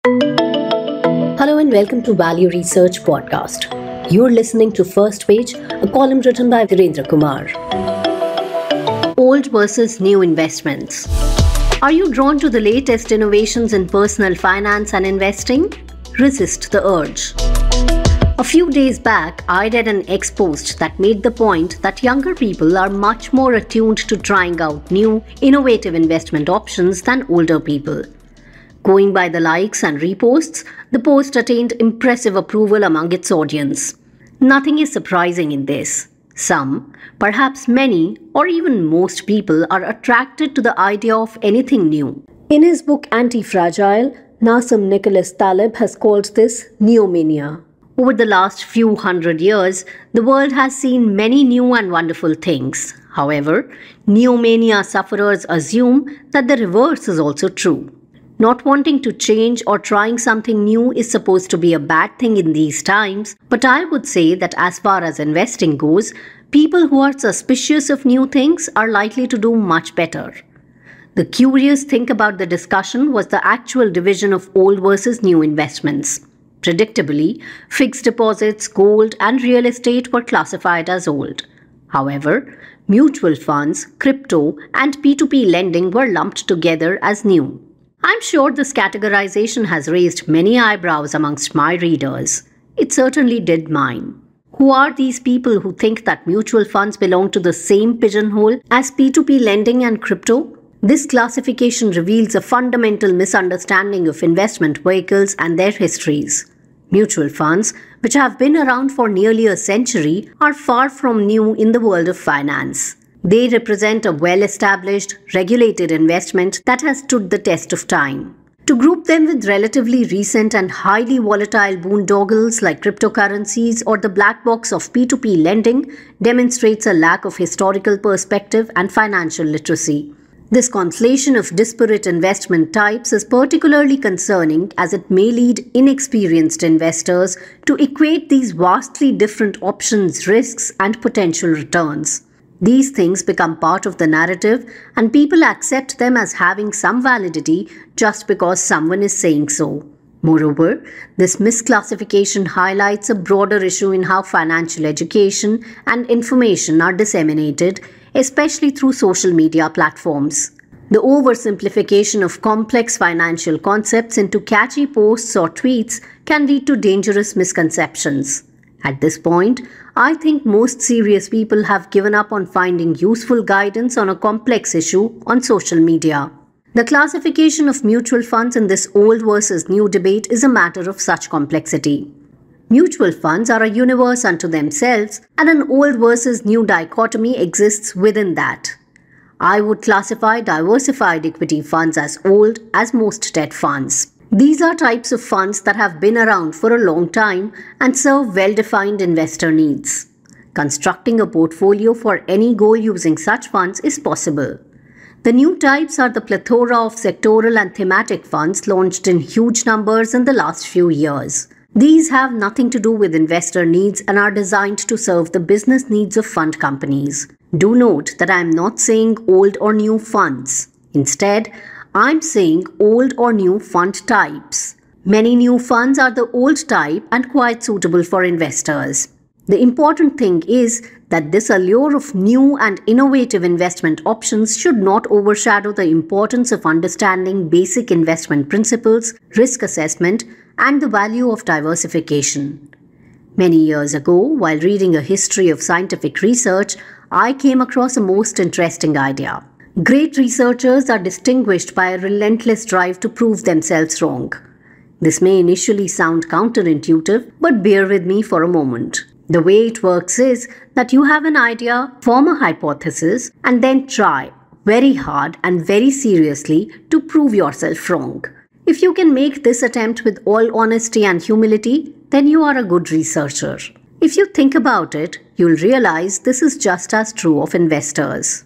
Hello and welcome to Value Research Podcast. You're listening to First Page, a column written by Virendra Kumar. Old versus new investments. Are you drawn to the latest innovations in personal finance and investing? Resist the urge. A few days back, I read an ex-post that made the point that younger people are much more attuned to trying out new, innovative investment options than older people. Going by the likes and reposts, the post attained impressive approval among its audience. Nothing is surprising in this. Some, perhaps many, or even most people are attracted to the idea of anything new. In his book Anti-Fragile, Nassim Nicholas Taleb has called this neomania. Over the last few hundred years, the world has seen many new and wonderful things. However, neomania sufferers assume that the reverse is also true. Not wanting to change or trying something new is supposed to be a bad thing in these times, but I would say that as far as investing goes, people who are suspicious of new things are likely to do much better. The curious thing about the discussion was the actual division of old versus new investments. Predictably, fixed deposits, gold, and real estate were classified as old. However, mutual funds, crypto, and P2P lending were lumped together as new. I'm sure this categorization has raised many eyebrows amongst my readers. It certainly did mine. Who are these people who think that mutual funds belong to the same pigeonhole as P2P lending and crypto? This classification reveals a fundamental misunderstanding of investment vehicles and their histories. Mutual funds, which have been around for nearly a century, are far from new in the world of finance. They represent a well-established, regulated investment that has stood the test of time. To group them with relatively recent and highly volatile boondoggles like cryptocurrencies or the black box of P2P lending demonstrates a lack of historical perspective and financial literacy. This conflation of disparate investment types is particularly concerning as it may lead inexperienced investors to equate these vastly different options, risks, and potential returns. These things become part of the narrative and people accept them as having some validity just because someone is saying so. Moreover, this misclassification highlights a broader issue in how financial education and information are disseminated, especially through social media platforms. The oversimplification of complex financial concepts into catchy posts or tweets can lead to dangerous misconceptions. At this point, I think most serious people have given up on finding useful guidance on a complex issue on social media. The classification of mutual funds in this old versus new debate is a matter of such complexity. Mutual funds are a universe unto themselves, and an old versus new dichotomy exists within that. I would classify diversified equity funds as old as most debt funds. These are types of funds that have been around for a long time and serve well-defined investor needs. Constructing a portfolio for any goal using such funds is possible. The new types are the plethora of sectoral and thematic funds launched in huge numbers in the last few years. These have nothing to do with investor needs and are designed to serve the business needs of fund companies. Do note that I am not saying old or new funds. Instead, I'm saying old or new fund types. Many new funds are the old type and quite suitable for investors. The important thing is that this allure of new and innovative investment options should not overshadow the importance of understanding basic investment principles, risk assessment, and the value of diversification. Many years ago, while reading a history of scientific research, I came across a most interesting idea. Great researchers are distinguished by a relentless drive to prove themselves wrong. This may initially sound counterintuitive, but bear with me for a moment. The way it works is that you have an idea, form a hypothesis, and then try very hard and very seriously to prove yourself wrong. If you can make this attempt with all honesty and humility, then you are a good researcher. If you think about it, you'll realize this is just as true of investors.